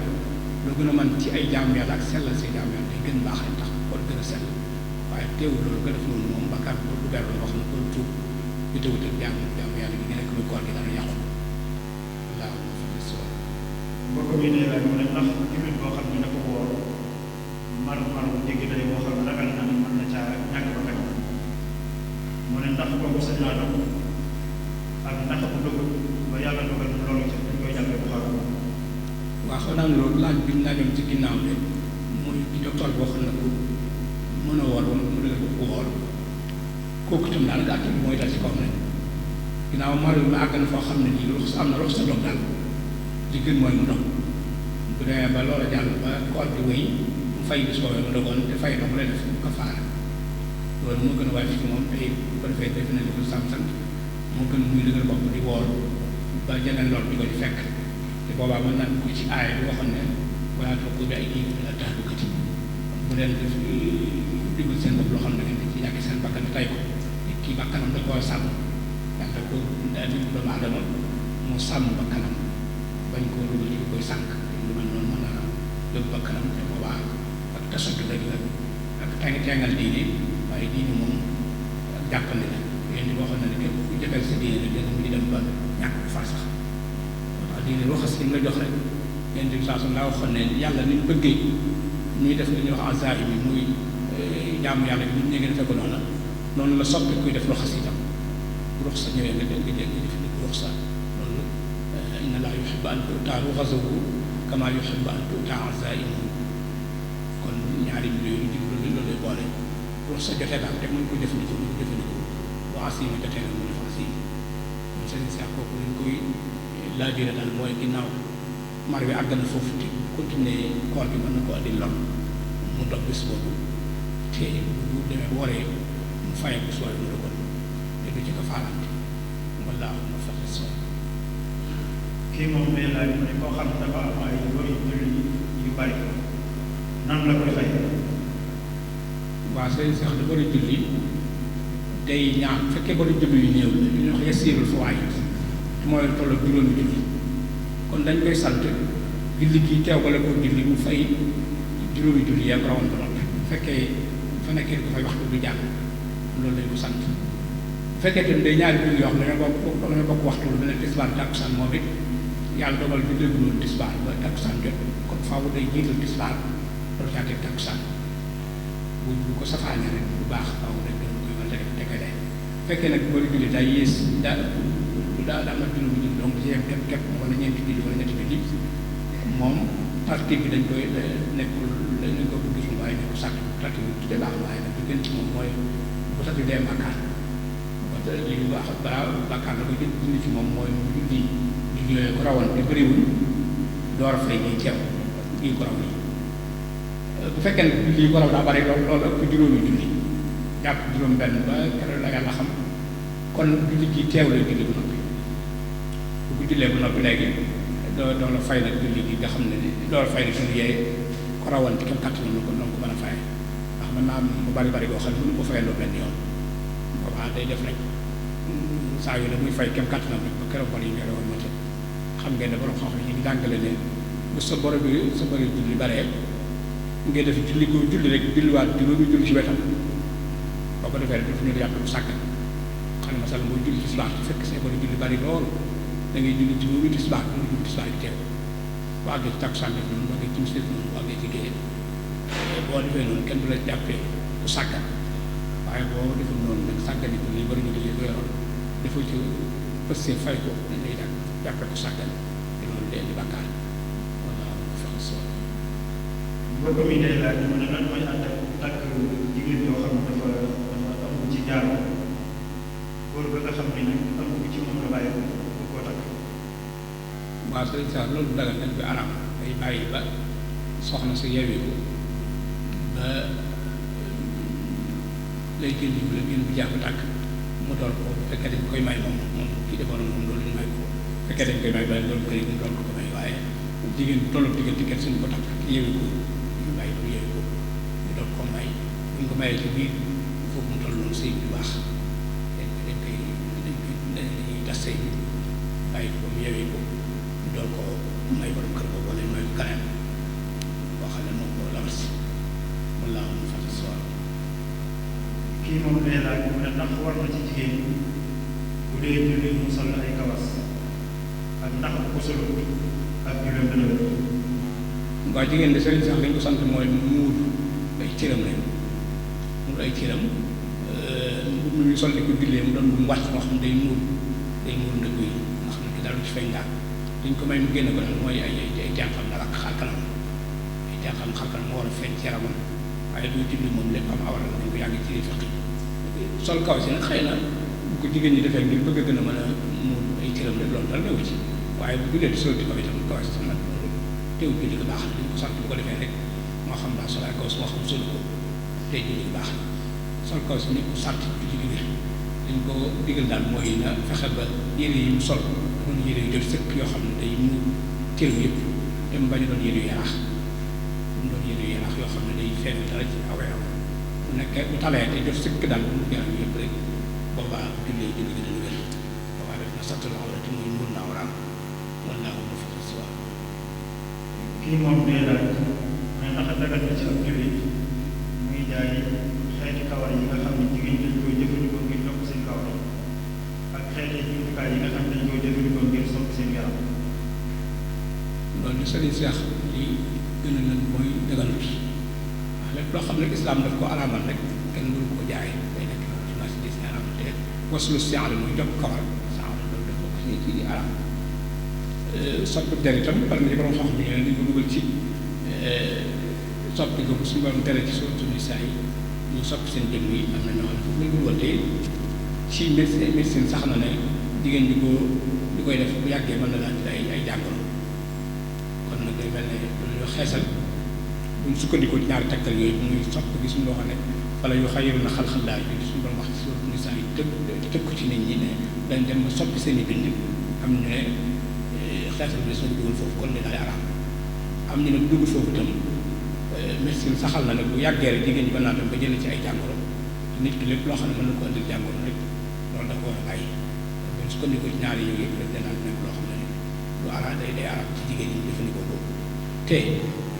loo gën a mën ci ay jaamu yàlla ak sellal say jaamu yàlla day gën baax tax kon gën a sell waaye teewul loolu nga def noonu moom bàkkaat bu du beru wax na ko tuub ñu tëwut ak jaamu yàlla gi nga nekk muy koor gi dara yàqu wallaahu mbokk mi nee laaj mu ne ndax jullit boo xam ne dafa woor mar bu jéggi day boo xam ne ragal na ne mën na caa ñàkk ba kañ mu ne ndax kooku sañ naa dog ak ndax bu dugg ba yàlla dogal loolu ci dañ koy jàppee bu xaru. waaw xam naa loolu laaj bi ñu laajoon ci ginnaaw de mooy di docteur boo xam ne ku mën a woor wala mu dëgg ko woor kooku itam daanaka at bi mooy dal ci kawam rek ginnaaw mar bi àgg na foo xam ne nii loolu am na loolu sa dog daal li gën mooy mu dog bu demee ba loola jàll ba koor bi wéy mu fay bis boobee mu dogoon te fay dog lay def ko faara loolu moo gën a wàcc ci moom tey bu ko defee def na li ko sant moo gën muy dëgër bopp di woor ba jeneen lool di ko ci fekk te boobaa mën naa ko ci aaya bi waxoon ne wala tulqu bi aydiikum ilaa tahlukati bu leen def digal seen bopp loo xam ne ngeen ci ñàkk seen bakkan tay ko kii bakkanam da koo sàmm yàlla ko daal di doomu aadama mu sàmm bakkanam bañ koo dugal ci koy sànq lu mel noonu mën naa yóbbu bakkanam te boobaa ak tasatu dëgg la ak tengal diine waaye diine moom ak jàppandi la yéen di waxoon na ne képp ku jëfeel sa diine rek dina mu dem ba ñàkk ko far sax waaw diine waxas li mu la jox rek yéen di saa su laa waxoon ne yàlla ni mu bëggee ñuy def li ñuy wax azaa bi muy jaamu yàlla bi nit ñi ngeen fekk noonu la soppi kuy def loxas itam bu rox sa ñëwee nga jëfandiku rox sa loolu inna laa yuhibbu an tu'taa ruxasahu kama yuhibbu an tu'taa azaa'imuhu kon ñaari mbir yooyu di loolu lay boole rox sa jotee daal te mën ko jëfandikoo bu asiima jotee nga mu def asiim kon sëriñ si ak kooku ñu koy laajee daal mooy ginnaaw mar bi àgg na foofu te continuer koor gi mën na ko andi lor mu dog bis boobu te bu demee bu waree mu fayal bis boobu mu dogoon te du ci ko faalante wala ma fexe soo kii moom day laaj mu ne koo xam ne dafa am ay bori julli yu bari nan la koy fay. waaw sëriñ sax da bari julli day ñaan fekkee bari julli yu néew la ñu wax yasiirul fawaa'id mooy tollu juróomi julli kon dañ koy sant julli gi teew bala ko julli mu fay juróomi julli yaa ko rawoon ba noppi bu fekkee fa nekkee ko fay waxtu du jàll loolu lañ ko sant bu fekkee tamit day ñaari julli yoo xam ne dañoo bokk waxtu lu mel ne tisbaar takkusaan moom it yàlla dogal bi déglu woon tisbaar ba takkusaan jot kon faaw day jiital tisbaar loolu caa teg takkusaan bu ko safaanee rek bu baax faaw rek dañ koy mën a tegale bu fekkee nag bari julli day yées daa amal juróomi julli donc ci yem képp wala ñeenti julli wala ñetti julli moom tartib bi dañ koy nekkul dañ ko bëgg waaye ne ko sàkk tartib bi tuddee baax waaye nag li gën ci moom mooy bu tartib dee bàkkaar li baax balaa bàkkaar la koy julli ci moom mooy mu julli yooyu ko rawoon te bëriwul door a fay ñuy teew lii ko raw nii bu fekkee ne lii ko raw daa bari loolu ëpp juróomi julli jàpp juróom benn ba keroog la yàlla xam kon julli gi teew la julli bu noppi bu ko jullee bu noppi léegi doo la fay nag julli gi nga xam ne doo la fay nag julli yee ko rawoon ci kam kàttan na ko noonu ko mën a fay ndax mën naa am bu bari bari boo xam ne mënu ko fayandoo benn yoon boobaa day def rek saa yu ne muy fay kem kàttanam rek ba keroog bor yi nga rawoon moo tax xam ngeen ne borom xam-xam yi ñu jàngale ne bu sa bor bi sa bari julli baree ngay def julli ko julli rek julliwaat juróomi julli ci wetam boo ko defee rek dafa ñu yàq bu sàkkan xam ne masala mooy julli tisbaar fekk say bari julli bari loolu da ngay julli juróomi tisbaar julli tisbaar yi teew bu àggee ci takkusaan def noonu bu àggee ci timis def noonu bu àggee ci géej boo defee noonu kenn du la jàppee ku sàkkan waaye boo deful noonu nag sàkkani ko lii bari ñu liggéey ko yoroon dafa ci pëste fay ko dañ lay jàppee ko sàkkan te loolu day indi bàkkaar wala fexe soo mbokk mi day laaj mu ne lan mooy ànd ak takk jigéen yoo xam ne dafa ëmb ci jaaro góor ba nga xam ne nag ëmb ci moom la bàyyi bu koo takk. waaw sëriñ Saar loolu dagal nañ bi araam day bàyyi ba soxna si yeewee ko ba lay génn bi la génn bi jàpp tàkk mu door ko bu fekkee dañ koy may moom kii defoon moom loolu ñu may ko bu fekkee dañ koy may ba loolu kër yi mu doon ko may waaye jigéen bu tollu diggante kenn suñu ko takk yeewee ko ñu bàyyi ko yeewee ko ñu doon ko may bu ñu ko mayee ci biir foofu mu toll noonu sëy bu baax dañuy tas sëy bi bàyyi ko mu yeewee ko ñu doon ko may borom kër boobu wala ñu may ko kanam boo xam ne moom moo la si mun laa mun fàtte si wàll. kii moom day laaj mu ne ndax war na ci jigéen bu dee julli mu sol ay kawas ak ndax bu ko solut ak julli dana wér. waaw jigéen de sëriñ sax li ñu ko sant mooy muur ay cëram lañ muur ay cëram mu ñu sol di ko jullee mu doon bu mu wàcc moo xam day muur ndëgg yi nga xam ne ki daal ci feeñ daal dañ ko may mu génne ko daal mooy ay jànqam dara ak xar kanam ay jànqam xar kanam moo war a feeñ ci yaramam waaye du julli moom lépp am awra dañ ko yàgg ci fiq sol kaw si nag xëy na bu ko jigéen ñi defee ngir bëgg a gën a mën a muur ay cëram rek loolu dara newu ci waaye bu jullee di sol di kaw itam kaw si sax nag teewul julli ko baax na dañ ko sant bu ko defee rek moo xam daa sol ay kaw si moo xam solu ko tey julli ko baax na sol kaw si nit ku sart julli gi wér liñ ko digal daal mooy na fexe ba yére yi mu sol doon yére yu jot sëkk yoo xam ne day mu cër yëpp te mu bañ a doon yére yu yaraax mu doon yére yu yaraax yoo xam ne day feeñ dara ci awee aw bu nekkee bu talee te jot sëkk daal mu yaram yëpp rek boobaa julli julli gi dana wér boobaa def na sattul awrati muy mur na awraam wala naa ko fa si waaw. kii moom day laaj mais ndax dagal na ci ab jullit muy jaay xeeti kawar yi nga xam ne jigéen dañ koy jëfandikoo ngir yokk seen kawar yi ak xeeti jumtukaay yi nga xam ne dañ koy jëfandikoo ngir soppi seen yaram. loolu di sëriñ Seex li gën a lan mooy daganut ndax lépp loo xam ne islaam daf ko araamal rek kenn mënu ko jaay day nekk ci marchandise ni araam te waslu siyaal mooy jokk kawar siyaal loolu daf bokk ci araam soppi der itam par na ci borom xam ne dañ ko dugal ci soppi ko suñu borom tere ci surtout nisaa yi ñu soppi seen jëm yi am na ñoo xam ne foofu lañ ko dugal te ci médecine sax na ne jigéen ñi ko di koy def bu yàggee mën na laaj ay jàngoro kon nag day mel ne lu ñu xeesal buñ sukkandikoo ci ñaari tegtal yooyu muy sopp gi suñu loo xam ne wala yu xayiru na xalxalaa yi suñu borom wax ci surtout nisaa yi tëg ko ci nit ñi ne dañ dem ba soppi seen i bind am ñu ne xeesal bi soo dugal foofu kon ne day araam am ñu ne bu dugg foofu itam médecine saxal na ne bu yàggee rek jigéen ñi mën naa dem ba jëlee ci ay jàngoro nit ki lépp loo xam ne mën na ko andil jàngoro rek loolu da ko war a bàyyi buñ sukkandikoo ci ñaari yooyu yëpp rek danaan nekk loo xam ne lu ara day araam ci jigéen ñi jëfandikoo boobu te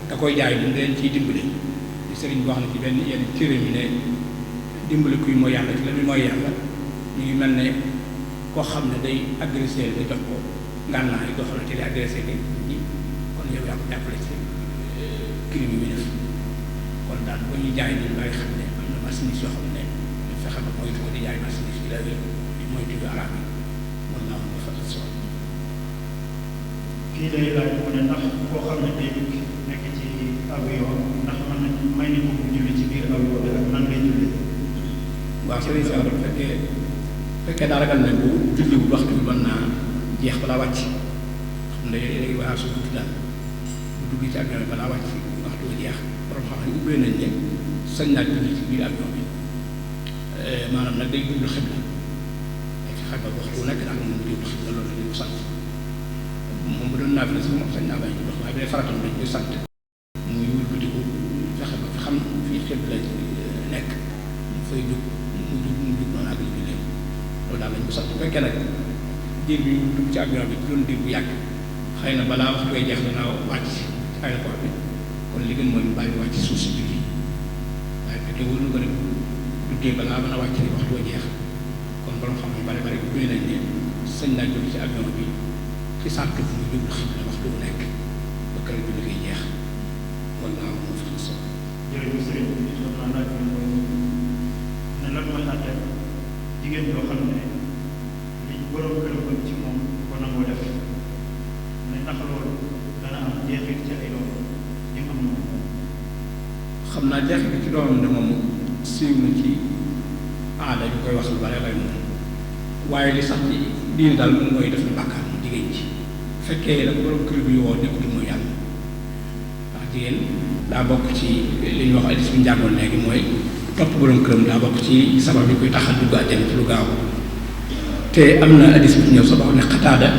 da koy jaay moom leen ciy dimbale di sëriñ bi wax na ci benn yenn téere mi ne dimbale kuy mooy yàlla ci la muy mooy yàlla ñu ngi mel ne koo xam ne day agressé nga jox ko ngànnaay goo xam ne ci lay agressé nit ñi kon yow yaa ko jàppale ci crime yi muy def kon daal boo ñuy jaay ni bàyyi xam ne am na marchandise yoo xam ne ñu fexe ba moytu ko di jaay marchandise yi la wér moytu yu araam yi mën naa am ba fa soxla. kii day laaj mu ne ndax koo xam ne day nekk ci avion ndax mën nañ may nañ ko bu julli ci biir avion bi ak nan lay julli. waaw sëriñ Seex bu fekkee daa ragal ne bu julli bu waxtu bi mën naa jeex balaa wàcc xam ne léegi waa su guddi daal bu dugg ci avion bi balaa wàcc waxtu bi jeex borom xam ne ubbee nañ ne sañ naa julli ci biir avion bi maanaam nag day jublu xibla day fexe ba waxtu bu nekk daal moom jublu xibla loolu dañu ko sant moom bu doon naafila sax moom sañ naa bàyyi jublu waaye bu dee faratam dañ koy sant muy wëlbatiku fexe ba fi xam fii xibla nekk mu fay jub mu jub noonu ak julli loolu daal lañ ko sant bu fekkee nag diir bi ñu dugg ci avion bi doon diir bu yàgg xëy na balaa waxtu koy jeex danaa wàcc ci aéroport bi kon li gën mooy mu bàyyi wàcc suuf si julli waaye fekkee wóor na ko ne duggee balaa mën a wàcc ni waxtu wa jeex kon borom xam ne bari bari bu nañ ne sañ naa julli ci avion bi ci sàrt bu mu jublu xibla waxtu bu nekk ba kër julli koy jeex wala moo fi so jërëjëf sëriñ bi xam naa laaj bi mooy ne lan mooy àtte jigéen yoo xam ne li borom kër bëgg ci moom ko nangoo def ne ndax loolu dana am jeexit ci ay doom yi am moom. xam naa jeexit ci doomam de moom siiw na ci aada ñu koy wax lu bare bare moom waaye li sax ci diine daal moom mooy def na bàkkaar mu jigéen ji fekkee nag borom kër bi woo nekkul mooy yàlla ndax jigéen daa bokk ci li ñuy wax addis bi njàngoon léegi mooy topp borom këram daa bokk ci sabab yi koy tax a dugg àjjana ci lu gaaw te am na addis bi ci ñëw sax ne Xataada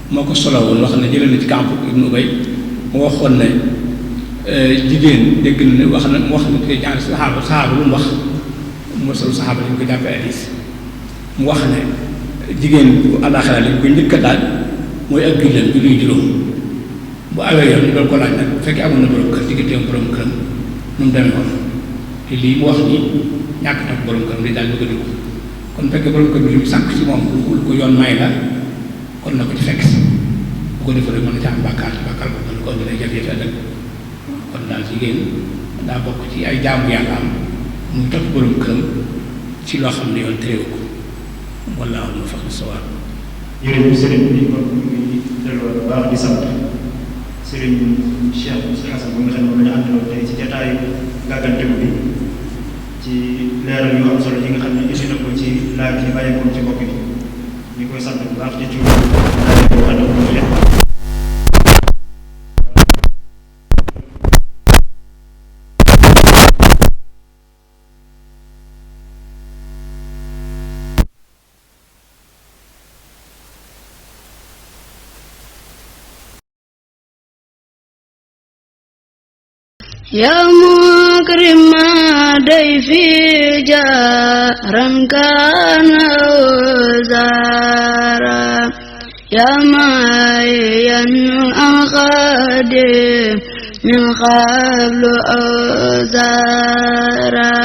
moo ko solo woon wax ne jëlee na ci Kaab ibnu Ubay mu waxoon ne jigéen dégg na ne wax na mu wax ne ñaari saxaaba lu mu wax mursalu saxaaba lañ ko jàppee addis mu wax ne jigéen bu àllaaxira lañ ko njëkk a daal mooy ak julleem julli juróom bu awee yoon ñu doon ko laaj nag bu fekkee amoon na borom kër digganteem borom këram nu mu demee woon te lii mu wax ni ñàkk na borom këram di daal di ko dugg kon fekkee borom kër bi li mu sànq ci moom lu ko yoon may la kon na ko ci fekk si bu ko defee rek mën na ci am bàkkaar boobu mën ko indi lay jafe-jafe ëllëg kon daal jigéen daa bokk ci ay jaamu yàlla am muy topp borom këram ci loo xam ne yoon terewu ko wallaahu muwaffiq as-sawaab. jërëjëf sëriñ bi kon ñu ngi delloo bu baax di sant sëriñ Cheikh Xasan bi nga xam ne moom la ñu àndaloon tey ci jataayu gàgganteku bi ci leeral yu am solo yi nga xam ne indi na ko ci laaj yi bàyyeekoon ci bopp bi ñu koy sant bu baax ci tur يا مكرم ضيفي جارا كان أو زارا يا معيا أخادم من قبل أو زارا